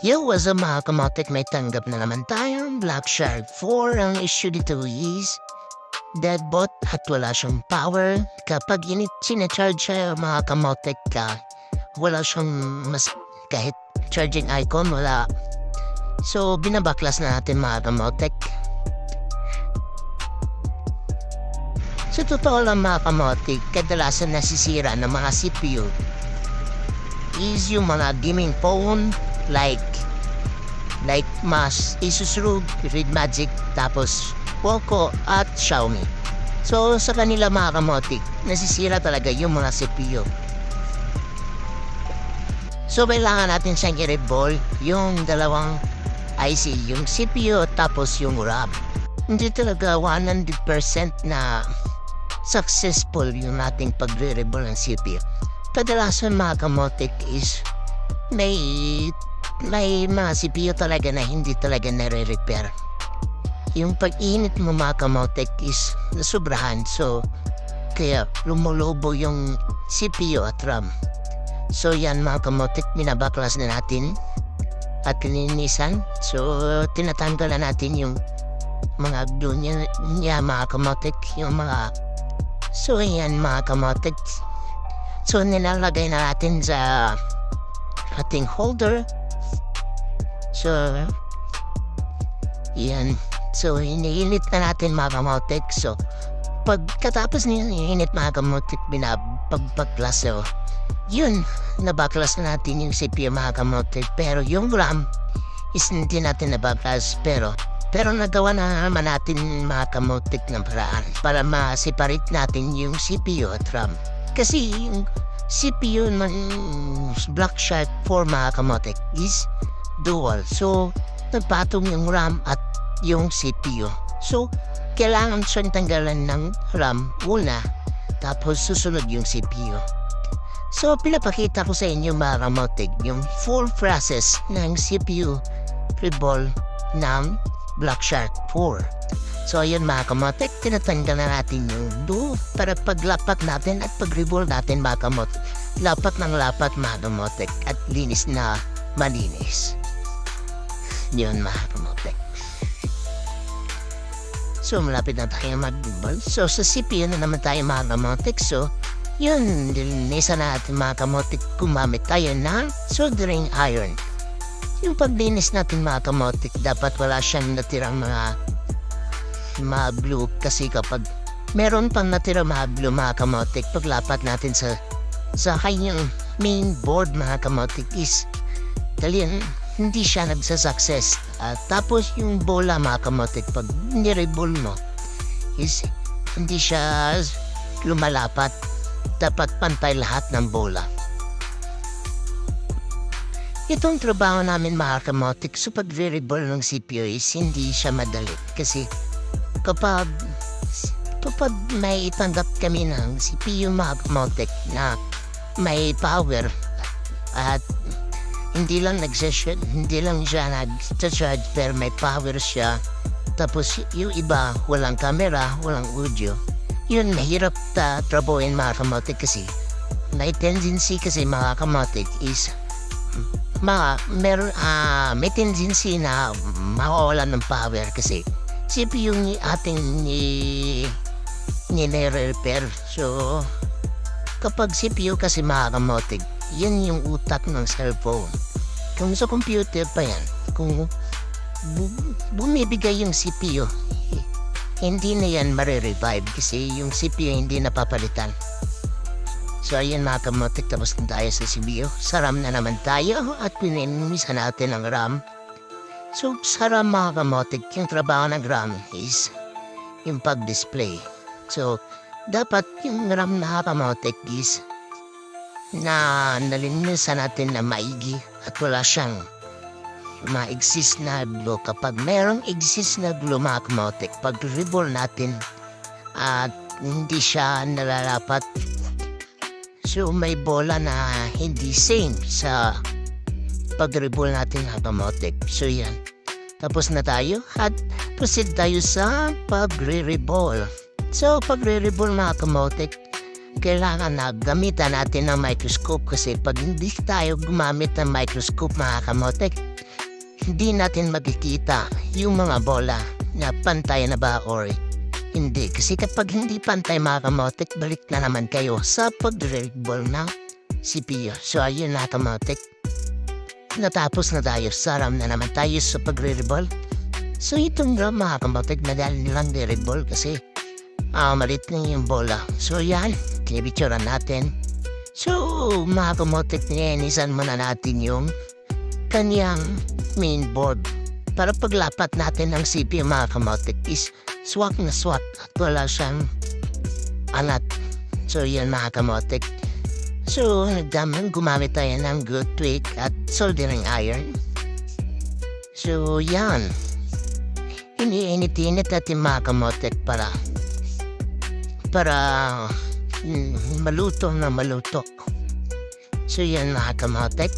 Yo, what's up mga kamotek? May tanggap na naman tayong Black Shark 4. Ang issue dito is deadbot at wala siyang power. Kapag sinecharge siya mga kamotek ka, wala siyang kahit charging icon, wala. So, binabaklas na natin mga kamotek. Sa totoo lang mga kamotek, kadalasan nasisira ng mga CPU is yung mga gaming phone like Asus ROG, Red Magic, tapos Poco at Xiaomi. So sa kanila mga kamotik, nasisira talaga yung mga CPU. So kailangan natin siyang i-revolve yung dalawang IC, yung CPU tapos yung RAM. Hindi talaga 100% na successful yung ating pagre-revolve ng CPU. Kadalasan mga kamotik is may mga CPU talaga na hindi talaga nare-repair. Yung pag-init mo mga kamotek is nasubrahan, so kaya lumulobo yung CPU at RAM. So yan mga kamotek, binabaklas na natin at lininisan. So tinatanggal na natin yung mga glue niya mga kamotek, yung mga. So yan mga kamotek, so nilalagay na natin sa ating holder. So, yan. So, iniinit na natin mga kamotek. So, pagkatapos niya iniinit mga kamotek, binapagpaglas. So, yun, nabaklas na natin yung CPU mga kamotek. Pero yung RAM is hindi natin nabaklas. Pero nagawa na naman natin mga kamotek ng paraan para ma-separate natin yung CPU at RAM. Kasi yung CPU ng Black Shark 4 mga kamotek is dual. So, nagpatong yung RAM at yung CPU. So, kailangan siyang tanggalan ng RAM una, tapos susunod yung CPU. So, pinapakita ko sa inyo mga kamotek yung full process ng CPU revolve ng Black Shark 4. So, ayun mga kamotek, tinatanggal na natin yung glue para paglapat natin at pag-revolve natin mga kamotek. Lapat ng lapat mga kamotek at linis na malinis. Yun mga kamotek. So malapit na tayo mag-revolve. So sa CPU na naman tayo mga kamotek. So yun, linisan natin mga kamotek. Gumamit tayo ng soldering iron. Yung paglinis natin mga kamotek, dapat wala siyang natirang mga glue. Kasi kapag meron pang natirang mga glue mga kamotek, paglapat natin sa kanyang main board mga kamotek is dalian, hindi siya nagsasucess. Tapos yung bola mga kamotek, pag nirebol mo is hindi siya lumalapat. Dapat pantay lahat ng bola. Itong trabaho namin mga kamotek, so pag rebol ng CPU is hindi siya madali. Kasi kapag may itanggap kami ng CPU mga kamotek na may power at hindi lang siya nag-charge pero may power siya, tapos yung iba walang camera, walang audio, yun mahirap trabuhin mga kamotek. Kasi may tendency kasi mga kamotek is may tendency na mawawalan ng power kasi CPU yung ating nire-repair. So kapag CPU kasi mga kamotek, yan yung utak ng cellphone. Kung sa computer pa yan, kung bumibigay yung CPU, hindi na yan marirevive kasi yung CPU hindi napapalitan. So ayan mga kamotek, tapos na tayo sa CPU. Sa RAM na naman tayo at pininisan natin ang RAM. So sa RAM mga kamotek, yung trabaho ng RAM is yung pag-display. So dapat yung RAM na kamotek is na nalinisan natin na maigi at wala siyang ma-exist na glue. Kapag merong exist na glue mga kamotek, pag revolve natin at hindi siya nalalapat, so may bola na hindi same sa pag-revolve natin mga kamotek. So yan, tapos na tayo at proceed tayo sa pag-revolve. So pag-revolve mga kamotek, kailangan na gamitan natin ng microscope kasi pag hindi tayo gumamit ng microscope mga kamotek, hindi natin makikita yung mga bola na pantay na ba or hindi. Kasi kapag hindi pantay mga kamotik, balik na naman kayo sa pag-readball ng CPU. So ayun na kamotik. Natapos na tayo. Saram na naman tayo sa pag-readball. So itong drum mga kamotik, madali nilang readball kasi malit na yung bola. So yan, kinibitsura natin. So mga kamotik, niyanisan muna natin yung kanyang mainboard. Para paglapat natin ng CPU mga kamotik is swak na swak at wala siyang alat. So yan mga kamotik. So gumamit tayo ng good tweak at soldering iron. So yan. Iniinit-init natin mga kamotik para maluto na maluto. So yan mga kamotik.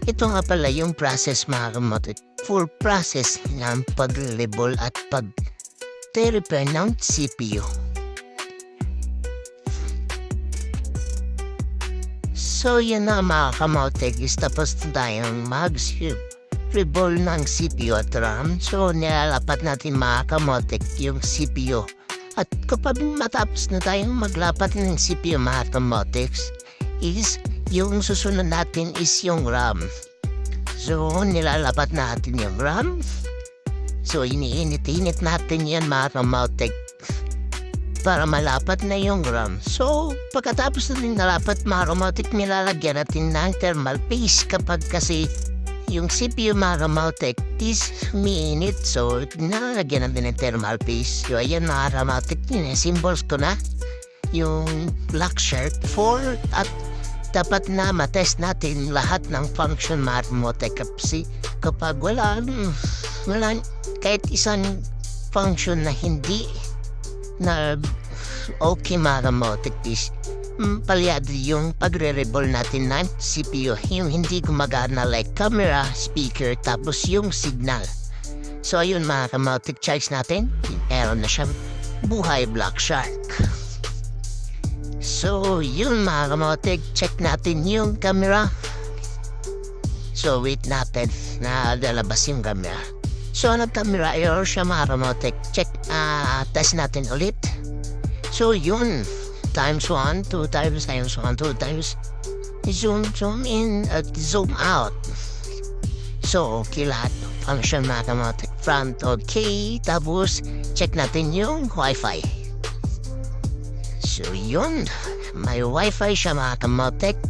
Ito nga pala yung process mga kamotik. Full process ng pag-readball at pag-repair ng CPU. So yan na mga kamotik, is tapos na tayong mag-readball ng CPU at RAM. So nilalapat natin mga kamotik yung CPU. At kapag matapos na tayong maglapat ng CPU mga kamotiks, is yung susunod natin is yung RAM. So nilalapat natin yung RAM. So iniinit-init natin yan mga kamotik para malapat na yung RAM. So pagkatapos natin nalapat mga kamotik, nilalagyan natin ng thermal paste kapag kasi yung CPU mga kamotik is umiinit. So nilalagyan natin ng thermal paste. So ayan mga kamotik, symbols ko na yung black shirt for at dapat na matest natin lahat ng function mga kamotik. Kasi kapag wala kahit isang function na hindi na okay mga kamotik is palyado yung pagre-readball natin ng CPU. Yung hindi gumagana like camera, speaker, tapos yung signal. So ayun mga kamotik, choice natin. Meron na siyang buhay black shark. So yun mga kamotik, check natin yung camera. So wait natin na lalabas yung camera. So nag-camera error siya mga kamotik. Check, test natin ulit. So yun, times 1, 2 times, 1, 2 times. Zoom in at zoom out. So okay lahat. Function mga kamotik. Front okay. Tapos check natin yung Wi-Fi. So yun, may Wi-Fi siya mga kamotik.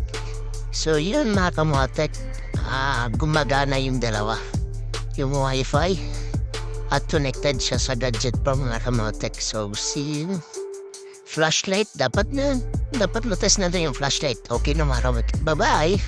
So yun mga kamotik, gumagana yung dalawa. Yung Wi-Fi at connected siya sa gadget pa mga kamotik. So si flashlight, dapat na-test natin yung flashlight. Okay na mga kamotik. Bye-bye!